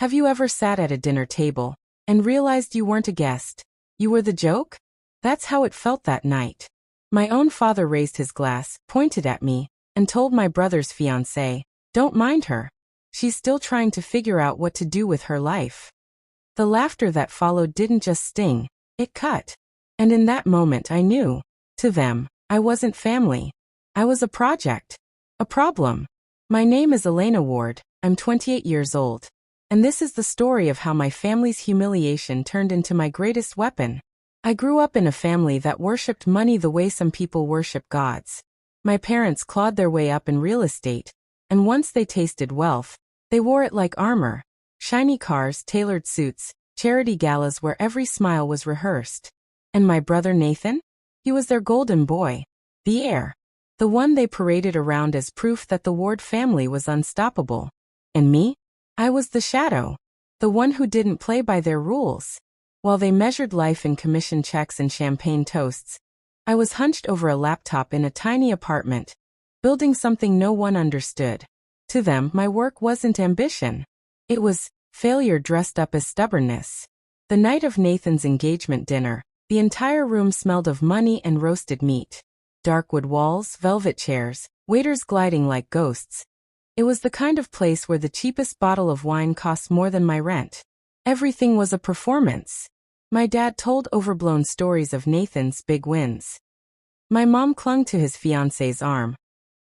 Have you ever sat at a dinner table and realized you weren't a guest? You were the joke? That's how it felt that night. My own father raised his glass, pointed at me, and told my brother's fiancée, "Don't mind her. She's still trying to figure out what to do with her life." The laughter that followed didn't just sting, it cut. And in that moment I knew, to them, I wasn't family. I was a project. A problem. My name is Elena Ward, I'm 28 years old. And this is the story of how my family's humiliation turned into my greatest weapon. I grew up in a family that worshipped money the way some people worship gods. My parents clawed their way up in real estate, and once they tasted wealth, they wore it like armor. Shiny cars, tailored suits, charity galas where every smile was rehearsed. And my brother Nathan? He was their golden boy. The heir. The one they paraded around as proof that the Ward family was unstoppable. And me? I was the shadow. The one who didn't play by their rules. While they measured life in commission checks and champagne toasts, I was hunched over a laptop in a tiny apartment, building something no one understood. To them, my work wasn't ambition. It was failure dressed up as stubbornness. The night of Nathan's engagement dinner, the entire room smelled of money and roasted meat. Dark wood walls, velvet chairs, waiters gliding like ghosts. It was the kind of place where the cheapest bottle of wine cost more than my rent. Everything was a performance. My dad told overblown stories of Nathan's big wins. My mom clung to his fiancée's arm,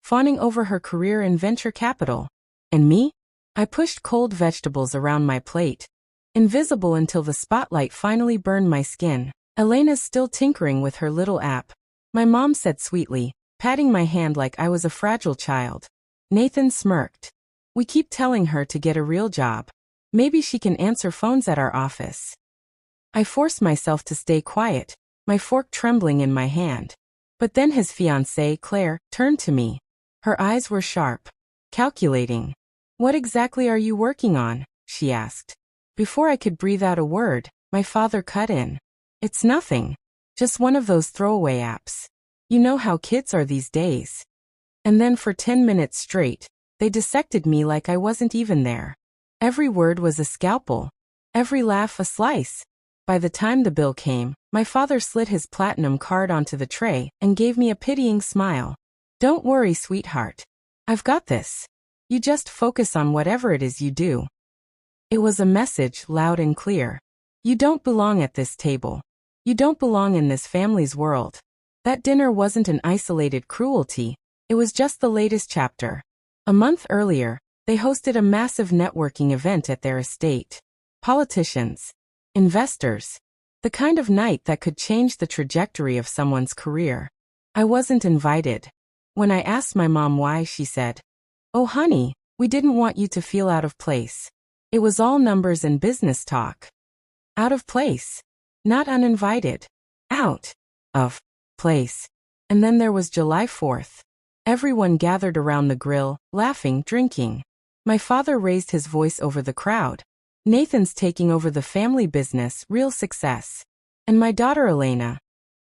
fawning over her career in venture capital. And me? I pushed cold vegetables around my plate, invisible until the spotlight finally burned my skin. Elena's still tinkering with her little app, my mom said sweetly, patting my hand like I was a fragile child. Nathan smirked. We keep telling her to get a real job. Maybe she can answer phones at our office. I forced myself to stay quiet, my fork trembling in my hand. But then his fiancée, Claire, turned to me. Her eyes were sharp, calculating. "What exactly are you working on?" she asked. Before I could breathe out a word, my father cut in. "It's nothing. Just one of those throwaway apps. You know how kids are these days." And then for 10 minutes straight, they dissected me like I wasn't even there. Every word was a scalpel. Every laugh a slice. By the time the bill came, my father slid his platinum card onto the tray and gave me a pitying smile. "Don't worry, sweetheart. I've got this. You just focus on whatever it is you do." It was a message loud and clear. You don't belong at this table. You don't belong in this family's world. That dinner wasn't an isolated cruelty. It was just the latest chapter. A month earlier, they hosted a massive networking event at their estate. Politicians. Investors. The kind of night that could change the trajectory of someone's career. I wasn't invited. When I asked my mom why, she said, "Oh honey, we didn't want you to feel out of place." It was all numbers and business talk. Out of place. Not uninvited. Out of place. And then there was July 4th. Everyone gathered around the grill, laughing, drinking. My father raised his voice over the crowd. "Nathan's taking over the family business, real success. And my daughter Elena,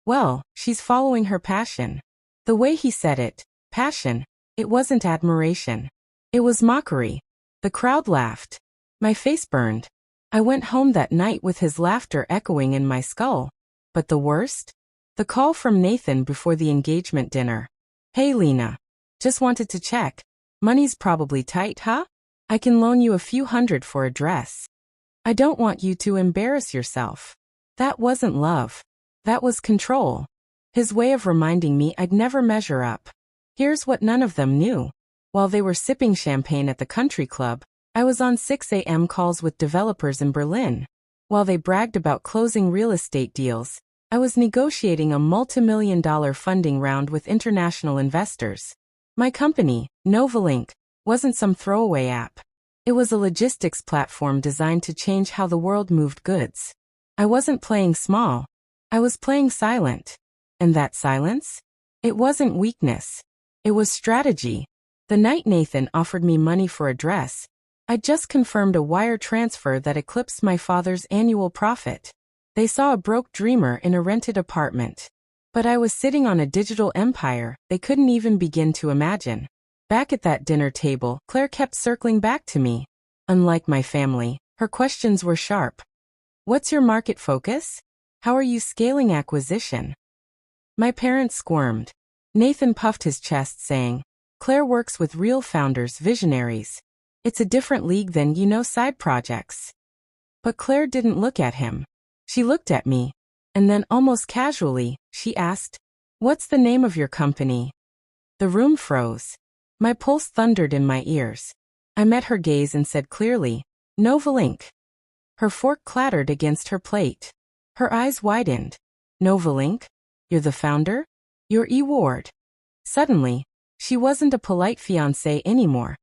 well, she's following her passion." The way he said it, passion, it wasn't admiration. It was mockery. The crowd laughed. My face burned. I went home that night with his laughter echoing in my skull. But the worst? The call from Nathan before the engagement dinner. "Hey Lena. Just wanted to check. Money's probably tight, huh? I can loan you a few hundred for a dress. I don't want you to embarrass yourself." That wasn't love. That was control. His way of reminding me I'd never measure up. Here's what none of them knew. While they were sipping champagne at the country club, I was on 6 a.m. calls with developers in Berlin. While they bragged about closing real estate deals, I was negotiating a multi-million-dollar funding round with international investors. My company, Novalink, wasn't some throwaway app. It was a logistics platform designed to change how the world moved goods. I wasn't playing small. I was playing silent. And that silence? It wasn't weakness. It was strategy. The night Nathan offered me money for a dress, I'd just confirmed a wire transfer that eclipsed my father's annual profit. They saw a broke dreamer in a rented apartment. But I was sitting on a digital empire they couldn't even begin to imagine. Back at that dinner table, Claire kept circling back to me. Unlike my family, Her questions were sharp. What's your market focus? How are you scaling acquisition? My parents squirmed. Nathan puffed his chest, saying, Claire works with real founders, visionaries. It's a different league than, side projects. But Claire didn't look at him. She looked at me. And then, almost casually, she asked, What's the name of your company? The room froze. My pulse thundered in my ears. I met her gaze and said clearly, Novalink. Her fork clattered against her plate. Her eyes widened. Novalink? You're the founder? You're E. Ward. Suddenly, she wasn't a polite fiancée anymore.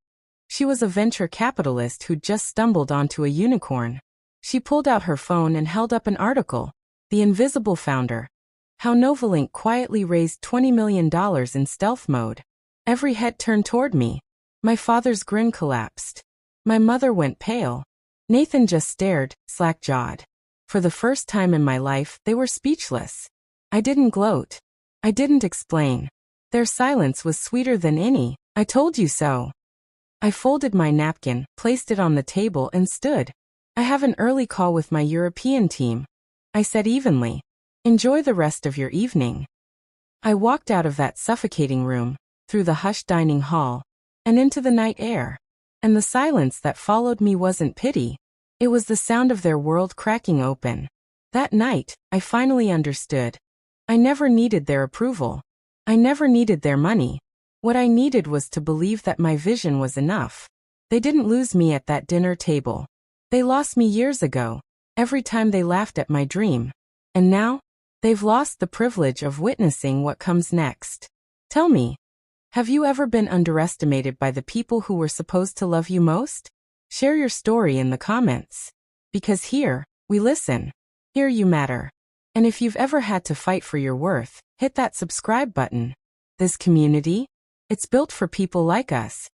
She was a venture capitalist who'd just stumbled onto a unicorn. She pulled out her phone and held up an article. The Invisible Founder. How Novalink quietly raised $20 million in stealth mode. Every head turned toward me. My father's grin collapsed. My mother went pale. Nathan just stared, slack-jawed. For the first time in my life, they were speechless. I didn't gloat. I didn't explain. Their silence was sweeter than any, I told you so. I folded my napkin, placed it on the table and stood. I have an early call with my European team. I said evenly. Enjoy the rest of your evening. I walked out of that suffocating room, through the hushed dining hall, and into the night air. And the silence that followed me wasn't pity. It was the sound of their world cracking open. That night, I finally understood. I never needed their approval. I never needed their money. What I needed was to believe that my vision was enough. They didn't lose me at that dinner table. They lost me years ago, every time they laughed at my dream. And now, they've lost the privilege of witnessing what comes next. Tell me, have you ever been underestimated by the people who were supposed to love you most? Share your story in the comments. Because here, we listen. Here you matter. And if you've ever had to fight for your worth, hit that subscribe button. This community? It's built for people like us,